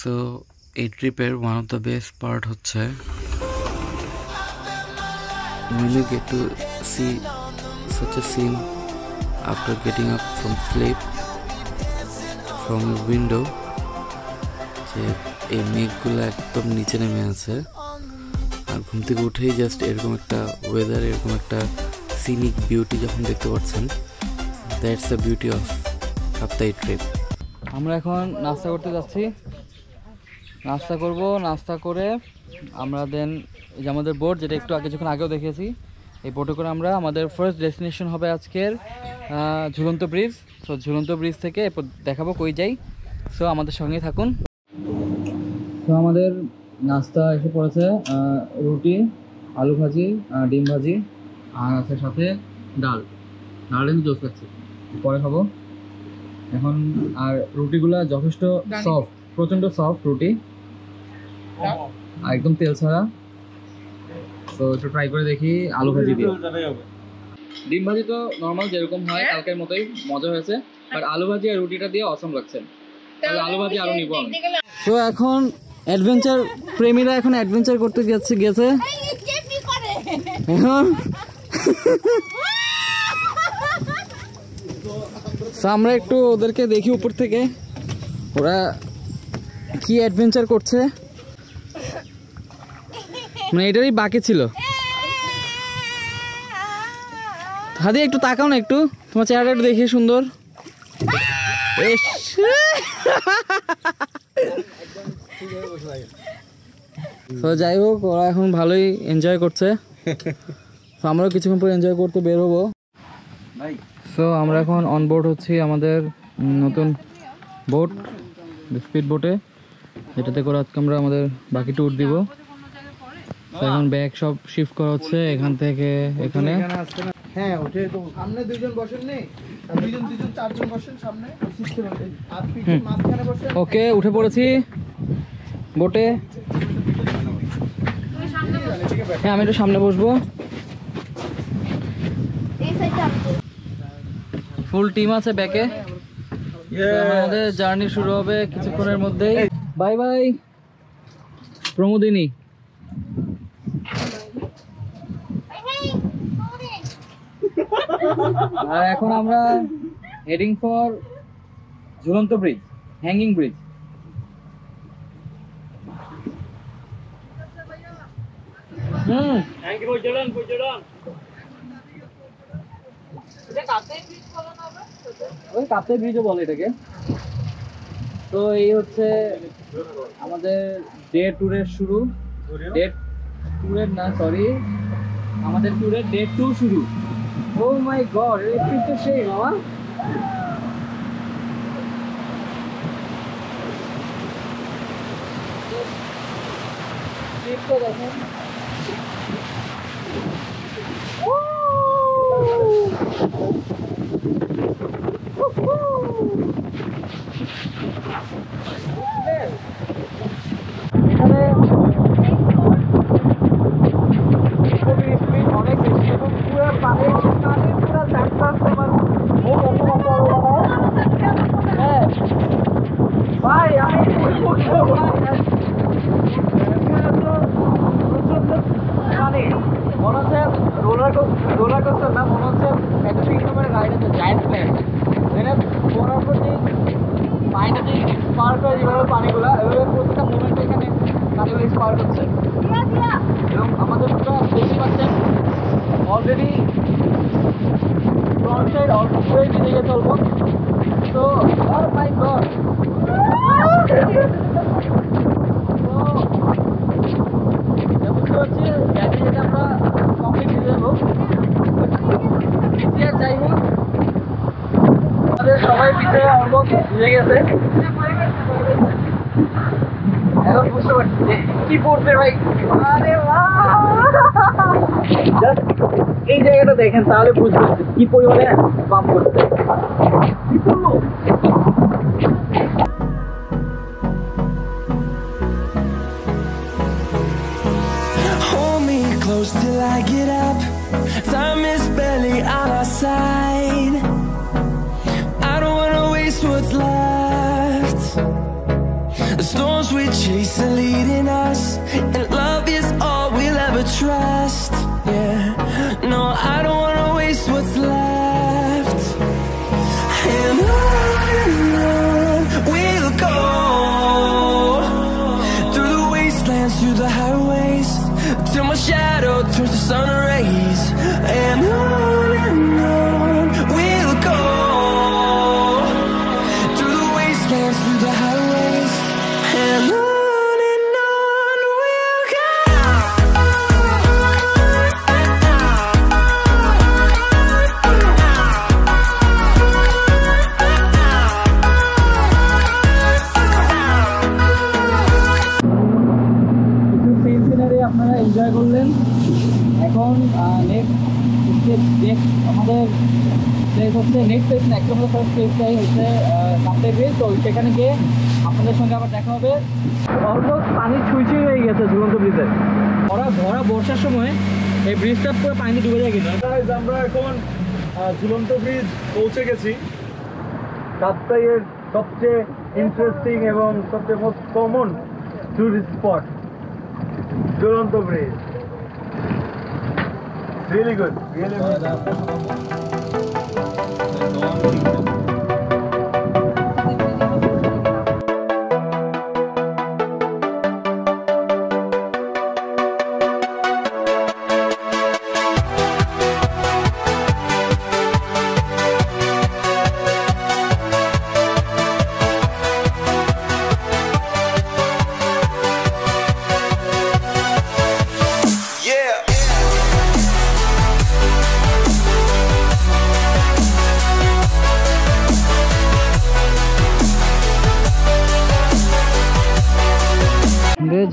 So এই ট্রিপের one of the best part হচ্ছে when you get to see such a scene after getting up from sleep from your window যে এই মেঘগুলো একদম নিচে নেমে আছে আর ঘুম থেকে উঠেই জাস্ট এরকম একটা ওয়েদার এরকম একটা সিনিক বিউটি যখন দেখতে পাচ্ছেন that's the beauty of Kaptai trip. আমরা এখন নাস্তা করতে যাচ্ছি, নাস্তা করব, নাস্তা করে আমরা দেন এই যে আমাদের বোট যেটা একটু আগে যখন আগেও দেখেছি এই বোটে করে আমরা আমাদের ফার্স্ট ডেস্টিনেশন হবে আজকের ঝুলন্ত ব্রিজ। সো ঝুলন্ত ব্রিজ থেকে এরপর দেখাবো কই যাই। সো আমাদের সঙ্গেই থাকুন। তো আমাদের নাস্তা এসে পড়েছে, রুটি, আলু ভাজি, ডিম ভাজি আর আছে সাথে ডাল। ডাল কিন্তু জোস লাগছে, পরে খাবো এখন। আর রুটিগুলা যথেষ্ট সফট, প্রচণ্ড সফট রুটি, একদম তেল ছাড়া। তো একটু ট্রাই করে দেখি আলু ভাজি দিয়ে। ডিম ভাজি তো নর্মাল যেরকম হয় কালকের মতোই মজা হয়েছে, বাট আলু ভাজি আর রুটিটা দিয়ে অসম লাগছে। তাহলে আলু ভাজি আরো নিব আমি। তো এখন অ্যাডভেঞ্চার প্রেমীরা এখন অ্যাডভেঞ্চার করতে গেছে এখন। আমরা একটু ওদেরকে দেখি উপর থেকে ওরা কি অ্যাডভেঞ্চার করছে, মানে এটারই বাকি ছিল। হাদি একটু তাকাও না, একটু তোমার চেহারাটা একটু দেখি সুন্দর। তো যাই হোক ওরা এখন ভালোই এনজয় করছে, আমরাও কিছুক্ষণ পরে এনজয় করতে বের হবো। সো আমরা এখন অনবোর্ড হচ্ছি আমাদের নতুন বোট, স্পিড বোটে, যেটাতে করে আজকে আমরা আমাদের বাকি ট্যুর দিব। এখন ব্যাগ সব শিফট করা হচ্ছে এখান থেকে এখানে। হ্যাঁ ওঠে তো সামনে দুইজন বসেন নেই, দুইজন চারজন বসেন সামনে, আর পিছনে মাঝখানে বসেন। ওকে উঠে পড়েছি বোটে। হ্যাঁ আমি একটু সামনে বসবো। ফুল টিম আছে ব্যাকে। আমাদের জার্নি শুরু হবে কিছুক্ষণের মধ্যেই। Bye bye Pramodini. আর এখন আমরা হেডিং ফর ঝুলন্ত ব্রিজ, হ্যাঙ্গিং ব্রিজ। ওই কাপ্তাই ব্রিজও বলে এটাকে। তো এই হচ্ছে আমাদের ডে ট্যুরের শুরু, ডে ট্যুরের না সরি আমাদের ট্যুরের ডে 2 শুরু। ও মাই গড, এটা তো সেই মামা। ট্রিপটা দেখেন, এখানে অনেক বেশি এবং পুরো পানির পুরো চারটা আমার ভাই আমি পানি মনে হচ্ছে রোলার কোস্টার না, মনে হচ্ছে একটা 3 নম্বরের গাড়ি আছে জায়ান্ট প্লেন। এখানে পড়ার প্রতি মাইন্ডটা যে স্পার্ক হয় যেভাবে পানিগুলো, এভাবে প্রত্যেকটা মুভমেন্টে এখানে পানিগুলো স্পার্ক হচ্ছে। এবং আমাদের পুরো দেখতে পাচ্ছেন অলরেডি ফ্রন্ট সাইড অলরেডি দিকে চলবো। তো আর মাই গড, বুঝতে পারছি গ্যাসে যেটা আমরা কমপ্লিট দিয়ে দেবো। পিছিয়ে যাই হোক আমাদের সবাই পিছিয়ে অলমোস্ট ভিজে গেছে। এখন বুঝতে পারছি যে কি পড়ছে ভাই। আরে এই জায়গাটা দেখেন তাহলে বুঝতে পারছি কি পরিমাণে পাম্প করছে। কি করলো close till I get up. Time is barely on our side. I don't wanna waste what's left. The storms we chase are leading us, and love is all we'll ever trust. Yeah, no, I don't wanna waste what's left. And on we'll go, through the wastelands, through the highways, till my shadow turns to sun rays. And on we'll go, through the wastelands, through the highways, and on we'll go. কিছু scene scenery আপনারা enjoy করলেন। এখন next আমাদের place হচ্ছে next place না, একদম first প্লেসটাই হচ্ছে কাপ্তে bridge. তো সেখানে গিয়ে আপনাদের সঙ্গে আবার দেখা হবে। অলমোস্ট পানি ছুঁই হয়ে গেছে ঝুলন্ত ব্রিজে। ভরা বর্ষার সময় এই ব্রিজটা পুরো পানি ডুবে যায় কিন্তু। আমরা এখন ঝুলন্ত ব্রিজ পৌঁছে গেছি, কাপ্তাইয়ের সবচেয়ে ইন্টারেস্টিং এবং সবচেয়ে মোস্ট কমন টুরিস্ট স্পট ঝুলন্ত bridge. Really good, really good.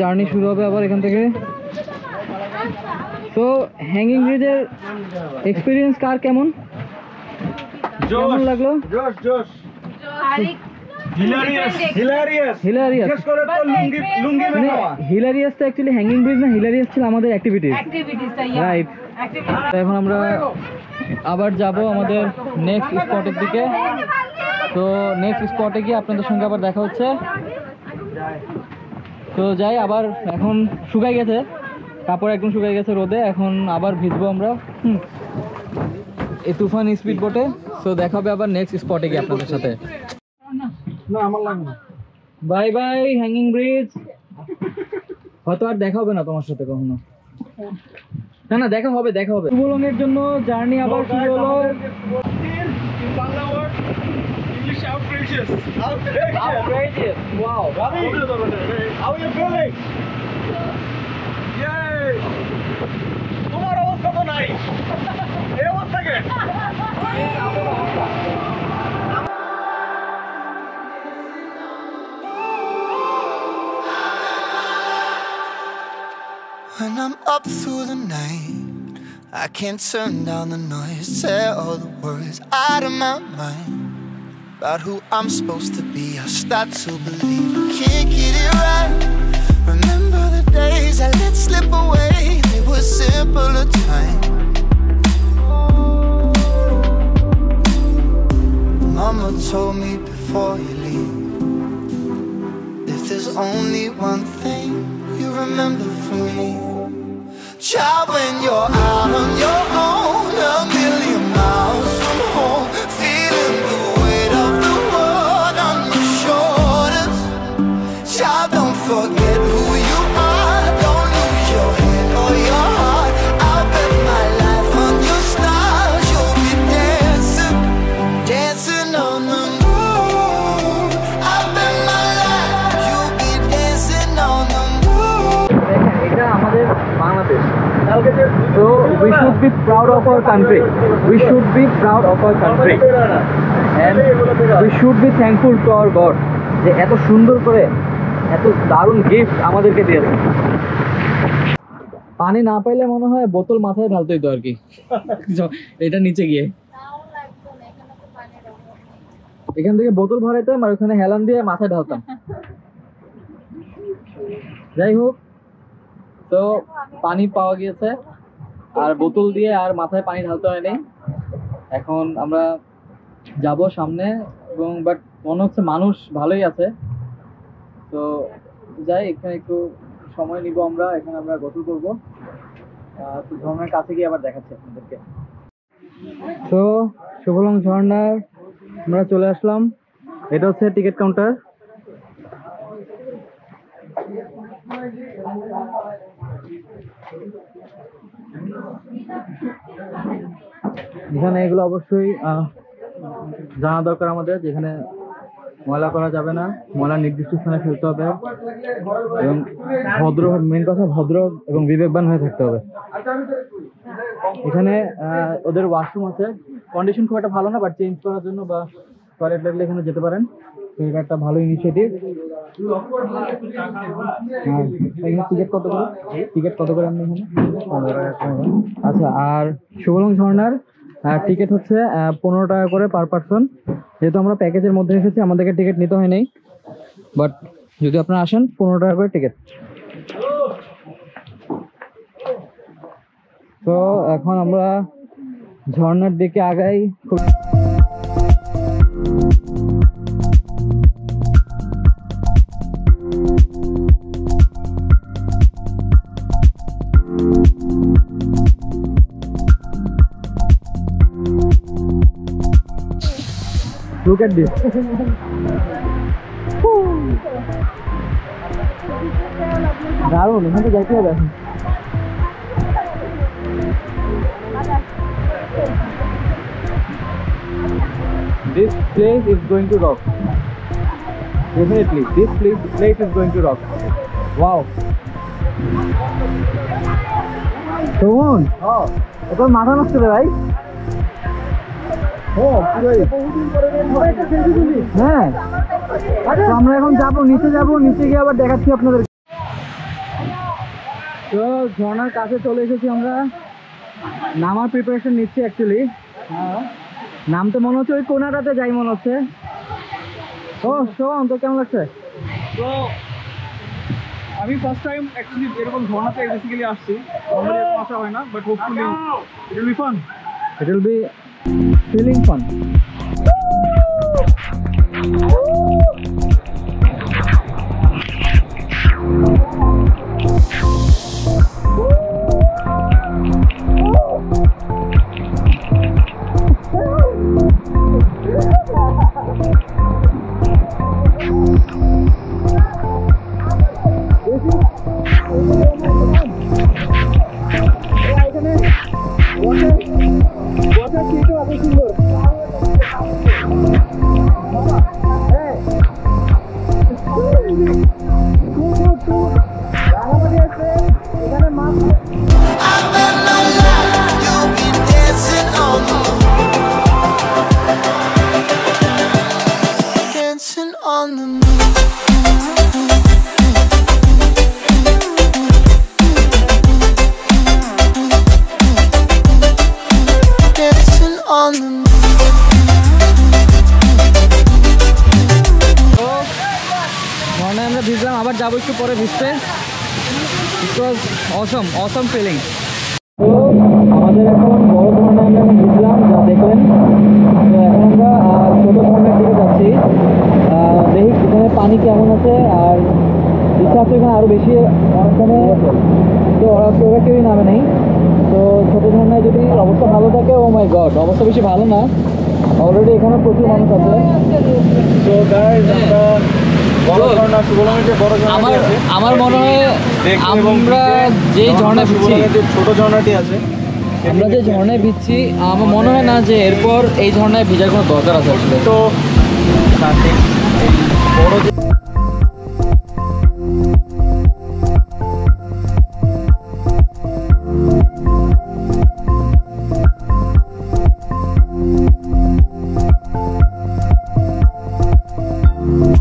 Journey শুরু হবে আবার এখান থেকে। তো হ্যাঙ্গিং ব্রিজের এক্সপিরিয়েন্স কার কেমন লাগলো? জোশ জোশ, হিলারিয়াস হিলারিয়াস হিলারিয়াস। বিশেষ করে তো লুঙ্গি লুঙ্গি বানাওয়া। হিলারিয়াসটা অ্যাকচুয়ালি হ্যাঙ্গিং ব্রিজ না, হিলারিয়াস ছিল আমাদের অ্যাক্টিভিটিস। রাইট। এখন আমরা আবার যাব আমাদের নেক্সট স্পটের দিকে। তো নেক্সট স্পটে গিয়ে আপনাদের সঙ্গে আবার দেখা হচ্ছে। তো যাই, আবার এখন শুকাই গেছে কাপড়, একদম শুকাই গেছে রোদে। এখন আবার ভিজবো আমরা এই তুফান স্পিড বোটে। তো দেখা হবে আবার নেক্সট স্পটে গিয়ে আপনাদের সাথে। না আমার লাগবে না। Bye bye hanging bridge. হয়তো আর দেখা হবে না তোমার সাথে কখনো। না না, দেখা হবে দেখা হবে। শুভলংয়ের জন্য জার্নি আবার শুরু হলো। Bangla word English outrageous. Outrageous. Wow. How are you feeling? Yay! তোমার অবস্থা তো নাই এই অবস্থা কে? When I'm up through the night, I can't turn down the noise, tear all the worries out of my mind. About who I'm supposed to be, I start to believe I can't get it right. Remember the days I let slip away, they were simpler times. Mama told me before you leave, if there's only one thing you remember from me, child, when you're out on your own, a million miles from home, feeling the weight of the world on your shoulders. Child, don't forget who you are, don't lose your head or your heart. I'll bet my life on your stars, you'll be dancing, dancing on the moon. I'll bet my life, you'll be dancing on the moon. এটা আমাদের Bangladesh. So we should be proud of our country. We should be proud of our country. And we should be thankful to our God যে এত সুন্দর করে এত দারুণ gift আমাদেরকে দিয়েছে। পানি না পাইলে মনে হয় বোতল মাথায় ঢালতে হইতো আর কি এটা নিচে গিয়ে। এখান থেকে বোতল ভরাইতাম আর ওখানে হেলান দিয়ে মাথায় ঢালতাম। যাই হোক, তো পানি পাওয়া গিয়েছে আর বোতল দিয়ে আর মাথায় পানি ঢালতে হয়নি। এখন আমরা যাব সামনে এবং বাট মনে হচ্ছে মানুষ ভালোই আছে। তো যাই, এখানে একটু সময় নিব আমরা, এখানে আমরা গোসল করবো। তো ঝর্ণার কাছে গিয়ে আবার দেখাচ্ছি আপনাদেরকে। তো শুভলং ঝর্ণার আমরা চলে আসলাম। এটা হচ্ছে টিকিট কাউন্টার। এখানে এগুলো অবশ্যই জানা দরকার আমাদের, যেখানে ময়লা করা যাবে না, ময়লা নির্দিষ্ট স্থানে ফেলতে হবে এবং ভদ্র, মেন কথা ভদ্র এবং বিবেকবান হয়ে থাকতে হবে। এখানে ওদের ওয়াশরুম আছে, কন্ডিশন খুব একটা ভালো না, বাট চেঞ্জ করার জন্য বা টয়লেট লাগলে এখানে যেতে পারেন। তো এটা একটা ভালো ইনিশিয়েটিভ। এখানে টিকিট কত করে? টিকিট কত করে আপনি এখানে? 15 টাকা। আচ্ছা, আর শুভলং ঝর্ণার টিকিট হচ্ছে 15 টাকা করে পার পারসন। যেহেতু আমরা প্যাকেজের মধ্যে এসেছি, আমাদেরকে টিকিট নিতে হয় নাই, বাট যদি আপনারা আসেন 15 টাকা করে টিকিট। তো এখন আমরা ঝর্ণার দিকে আগাই। Look at this. দারুণ, এখান থেকে যাইতে হবে এখন। This place is going to rock. Definitely, this place is going to rock. Wow. শোন, এখন মাথা নষ্ট রে ভাই। হ্যাঁ, তো আমরা এখন যাবো, নিচে যাবো, নিচে গিয়ে আবার দেখাচ্ছি আপনাদের। তো ঝর্ণার কাছে চলে এসেছি আমরা, নামার প্রিপারেশন নিচ্ছি অ্যাকচুয়ালি। নামতে মনে হচ্ছে ওই কোনাটাতে যাই মনে হচ্ছে। ও শোন, তো কেমন লাগছে? তো আমি ফার্স্ট টাইম অ্যাকচুয়ালি এরকম ঝর্ণাতে বেসিক্যালি আসছি, আমাদের এরকম আসা হয় না, but hopefully it will be fun. It will be feeling fun. আমরা ভিজলাম, আবার যাবো একটু পরে ভিজতে। ইট ওয়াজ অসম ফিলিং। তো আমাদের এখন বড় ঝর্ণায় আমরা এখন ভিজলাম, যা দেখলেন। তো এখন আমরা ছোটো ঝর্ণার দিকে যাচ্ছি, দেখি এখানে পানি কেমন আছে। আর ইচ্ছা আছে এখানে আরও বেশি, এখানে তো ওরা কেউই নামে নেই। তো ছোটো ঝর্ণায় যদি অবস্থা ভালো থাকে, ও মাই গড, অবস্থা বেশি ভালো না, অলরেডি এখানে প্রচুর মানুষ আছে। তো গাইস, আমার মনে হয় আমরা যে ঝর্ণায় ভিজছি, ছোট ঝর্ণাটি আছে, আমরা যে ঝর্ণায় ভিজছি, আমার মনে হয় না যে এরপর এই ঝর্ণায় ভিজার কোনো দরকার আছে আসলে। তো বড়